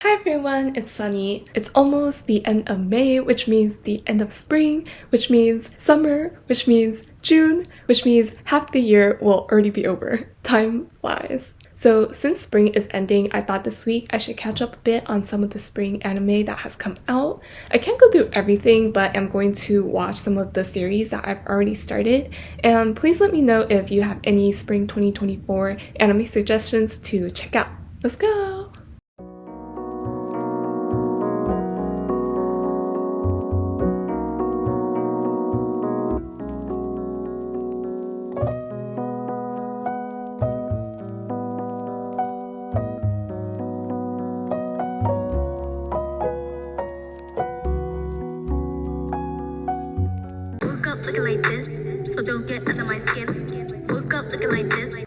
Hi everyone, it's Sunny. It's almost the end of May, which means the end of spring, which means summer, which means June, which means half the year will already be over. Time flies. So since spring is ending, I thought this week I should catch up a bit on some of the spring anime that has come out. I can't go through everything, but I'm going to watch some of the series that I've already started. And please let me know if you have any spring 2024 anime suggestions to check out. Let's go! Woke up looking like this, so don't get under my skin. Woke up looking like this.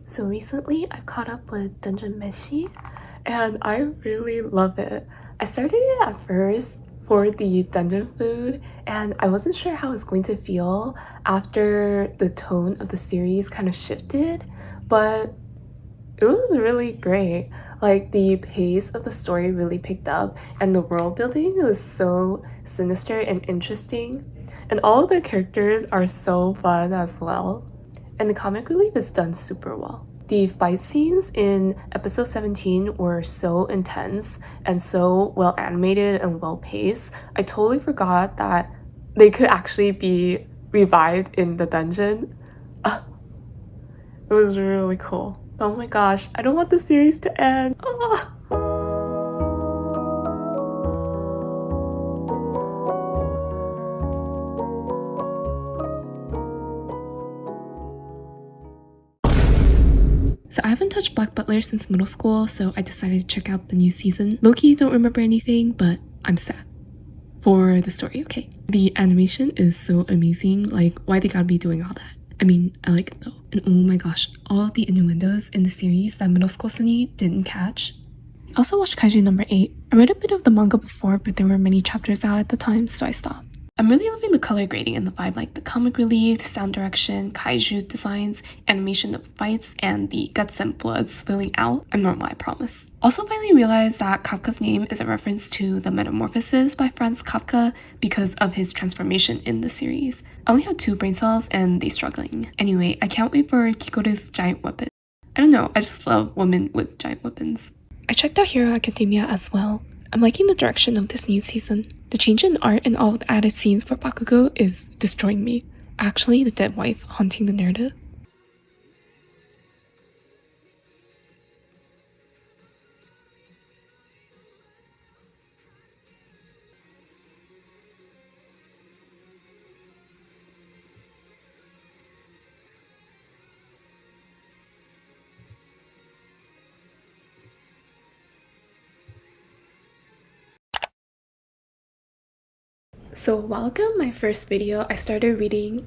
So recently I've caught up with Dungeon Meshi and I really love it. I started it at first for the dungeon food and I wasn't sure how it's going to feel after the tone of the series kind of shifted, but it was really great. Like the pace of the story really picked up and the world building was so sinister and interesting. And all of the characters are so fun as well. And the comic relief is done super well. The fight scenes in episode 17 were so intense and so well animated and well paced. I totally forgot that they could actually be revived in the dungeon. It was really cool. Oh my gosh, I don't want the series to end. So I haven't touched Black Butler since middle school, so I decided to check out the new season. Low-key don't remember anything, but I'm sad for the story, okay? The animation is so amazing, like why they gotta be doing all that. I mean, I like it though. And oh my gosh, all of the innuendos in the series that middle school Sunny didn't catch. I also watched Kaiju number 8. I read a bit of the manga before, but there were many chapters out at the time, so I stopped. I'm really loving the color grading and the vibe, like the comic relief, sound direction, kaiju designs, animation of fights, and the guts and blood spilling out. I'm normal, I promise. Also finally realized that Kafka's name is a reference to the Metamorphosis by Franz Kafka because of his transformation in the series. I only have 2 brain cells and they're struggling. Anyway, I can't wait for Kikoru's giant weapon. I don't know, I just love women with giant weapons. I checked out Hero Academia as well. I'm liking the direction of this new season. The change in art and all of the added scenes for Bakugo is destroying me. Actually, the dead wife haunting the narrative. So a while ago, my first video, I started reading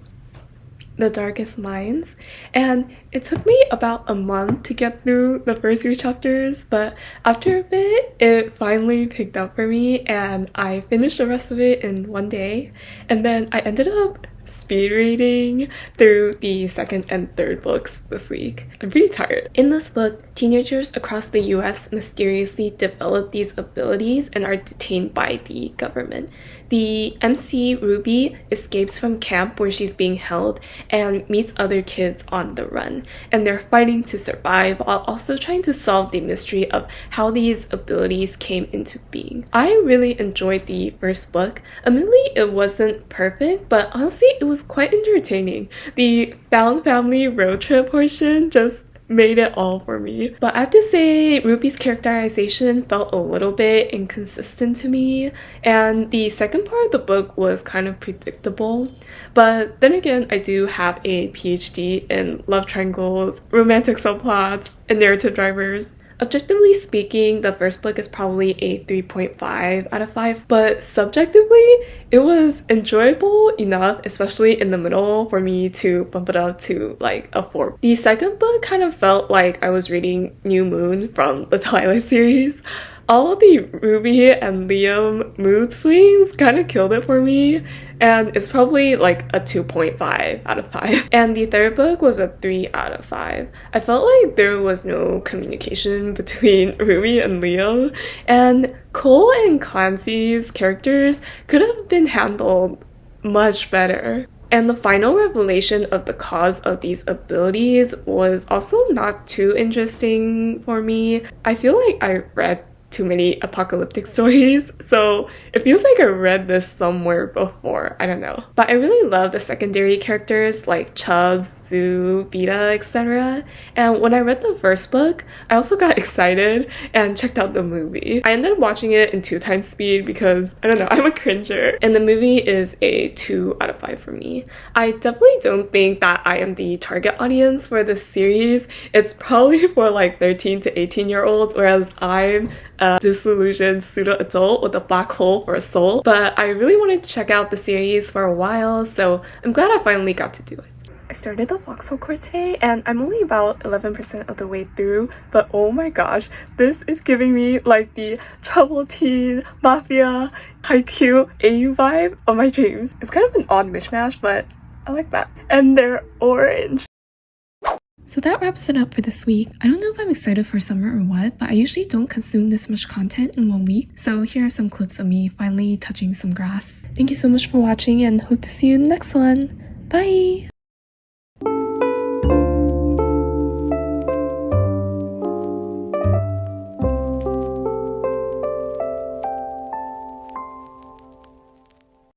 The Darkest Minds, and it took me about a month to get through the first few chapters, but after a bit, it finally picked up for me and I finished the rest of it in one day, and then I ended up speed reading through the second and third books this week. I'm pretty tired. In this book, teenagers across the US mysteriously develop these abilities and are detained by the government. The MC Ruby escapes from camp where she's being held and meets other kids on the run, and they're fighting to survive while also trying to solve the mystery of how these abilities came into being. I really enjoyed the first book. Admittedly, it wasn't perfect, but honestly, it was quite entertaining. The found family road trip portion just made it all for me. But I have to say, Ruby's characterization felt a little bit inconsistent to me, and the second part of the book was kind of predictable. But then again, I do have a PhD in love triangles, romantic subplots, and narrative drivers. Objectively speaking, the first book is probably a 3.5 out of 5, but subjectively, it was enjoyable enough, especially in the middle, for me to bump it up to like a 4. The second book kind of felt like I was reading New Moon from the Twilight series. All of the Ruby and Liam mood swings kind of killed it for me, and it's probably like a 2.5 out of 5. And the third book was a 3 out of 5. I felt like there was no communication between Ruby and Liam, and Cole and Clancy's characters could have been handled much better. And the final revelation of the cause of these abilities was also not too interesting for me. I feel like I read too many apocalyptic stories, so it feels like I read this somewhere before, I don't know. But I really love the secondary characters like Chubbs, Zoo, Vita, etc. And when I read the first book, I also got excited and checked out the movie. I ended up watching it in 2 times speed because, I don't know, I'm a cringer. And the movie is a 2 out of 5 for me. I definitely don't think that I am the target audience for this series. It's probably for like 13 to 18-year-olds, whereas I'm a disillusioned pseudo-adult with a black hole for a soul. But I really wanted to check out the series for a while, so I'm glad I finally got to do it. I started the Foxhole course today, and I'm only about 11% of the way through, but oh my gosh, this is giving me like the troubled teen, mafia, Haikyuu, AU vibe of my dreams. It's kind of an odd mishmash, but I like that. And they're orange. So that wraps it up for this week. I don't know if I'm excited for summer or what, but I usually don't consume this much content in 1 week. So here are some clips of me finally touching some grass. Thank you so much for watching and hope to see you in the next one. Bye!